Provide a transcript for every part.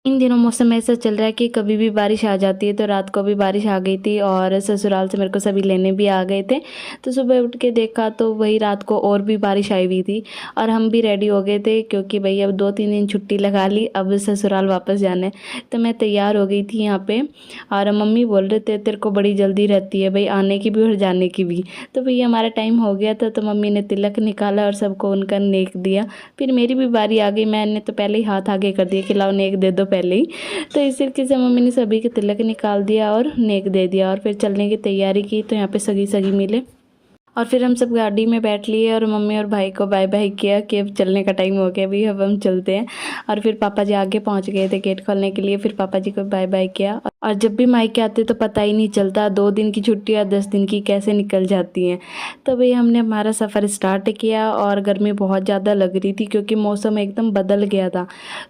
इन दिनों मौसम ऐसा चल रहा है कि कभी भी बारिश आ जाती है। तो रात को भी बारिश आ गई थी और ससुराल से मेरे को सभी लेने भी आ गए थे। तो सुबह उठ के देखा तो वही रात को और भी बारिश आई हुई थी और हम भी रेडी हो गए थे क्योंकि भाई अब 2-3 दिन छुट्टी लगा ली, अब ससुराल वापस जाना है। तो मैं तैयार हो गई थी यहाँ पे और मम्मी बोल रहे थे तेरे को बड़ी जल्दी रहती है भाई, आने की भी और जाने की भी। तो भैया हमारा टाइम हो गया था, तो मम्मी ने तिलक निकाला और सबको उनका नेक दिया। फिर मेरी भी बारी आ गई, मैंने तो पहले ही हाथ आगे कर दिया कि लाओ नेक दे दो पहले ही। तो इस तरीके से मम्मी ने सभी के तिलक निकाल दिया और नेक दे दिया और फिर चलने की तैयारी की। तो यहाँ पे सगी सगी मिले और फिर हम सब गाड़ी में बैठ लिए और मम्मी और भाई को बाय बाय किया कि अब चलने का टाइम हो गया भी, अब हम चलते हैं। और फिर पापा जी आगे पहुंच गए थे गेट खोलने के लिए, फिर पापा जी को बाय बाय किया। और जब भी मायके आते तो पता ही नहीं चलता 2 दिन की छुट्टी या 10 दिन की कैसे निकल जाती हैं। तो भाई हमने हमारा सफ़र स्टार्ट किया और गर्मी बहुत ज़्यादा लग रही थी क्योंकि मौसम एकदम बदल गया था।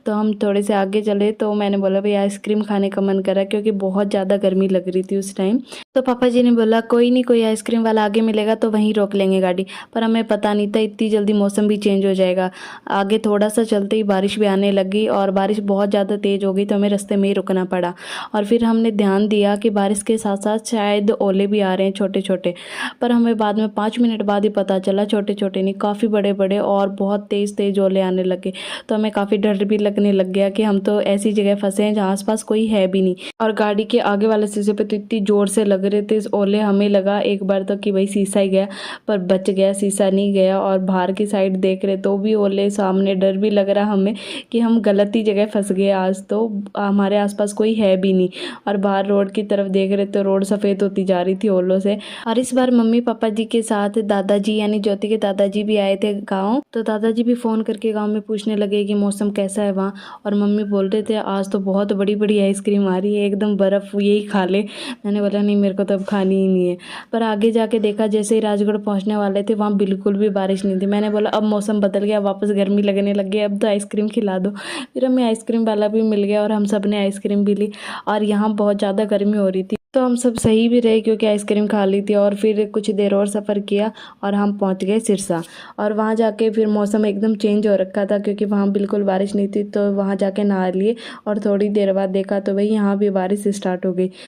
तो हम थोड़े से आगे चले तो मैंने बोला भाई आइसक्रीम खाने का मन करा क्योंकि बहुत ज़्यादा गर्मी लग रही थी उस टाइम। तो पापा जी ने बोला कोई नहीं, कोई आइसक्रीम वाला आगे मिलेगा तो वहीं रोक लेंगे गाड़ी। पर हमें पता नहीं था इतनी जल्दी मौसम भी चेंज हो जाएगा। आगे थोड़ा सा चलते ही बारिश भी आने लगी और बारिश बहुत ज़्यादा तेज़ हो गई, तो हमें रास्ते में ही रुकना पड़ा। और फिर हमने ध्यान दिया कि बारिश के साथ साथ शायद ओले भी आ रहे हैं छोटे छोटे, पर हमें बाद में 5 मिनट बाद ही पता चला छोटे छोटे नहीं, काफ़ी बड़े बड़े और बहुत तेज़ तेज़ ओले आने लगे। तो हमें काफ़ी डर भी लगने लग गया कि हम तो ऐसी जगह फंसे हैं जहाँ आसपास कोई है भी नहीं। और गाड़ी के आगे वाले शीशे पे तो इतनी ज़ोर से लग रहे थे इस ओले, हमें लगा एक बार तो कि भाई शीशा ही गया, पर बच गया, शीशा नहीं गया। और बाहर की साइड देख रहे तो भी ओले सामने, डर भी लग रहा हमें कि हम गलत ही जगह फंस गए, आज तो हमारे आसपास कोई है भी नहीं। और बाहर रोड की तरफ देख रहे तो रोड सफ़ेद होती जा रही थी ओलों से। और इस बार मम्मी पापा जी के साथ दादाजी यानी ज्योति के दादाजी भी आए थे गाँव। तो दादाजी भी फ़ोन करके गाँव में पूछने लगे कि मौसम कैसा है वहाँ। और मम्मी बोल रहे थे आज तो बहुत बड़ी बड़ी आइसक्रीम आ रही है, एकदम बर्फ़, यही खा ले। मैंने बोला नहीं, मेरे को तो अब खानी ही नहीं है। पर आगे जाके देखा जैसे ही राजगढ़ पहुंचने वाले थे वहाँ बिल्कुल भी बारिश नहीं थी। मैंने बोला अब मौसम बदल गया, वापस गर्मी लगने लग गई, अब तो आइसक्रीम खिला दो। फिर हमें आइसक्रीम वाला भी मिल गया और हम सब ने आइसक्रीम भी ली। और यहाँ बहुत ज़्यादा गर्मी हो रही थी तो हम सब सही भी रहे क्योंकि आइसक्रीम खा ली थी। और फिर कुछ देर और सफ़र किया और हम पहुँच गए सिरसा। और वहाँ जाके फिर मौसम एकदम चेंज हो रखा था क्योंकि वहाँ बिल्कुल बारिश नहीं थी। तो वहाँ जाके नहा लिए और थोड़ी देर बाद देखा तो भाई यहाँ भी बारिश स्टार्ट हो गई।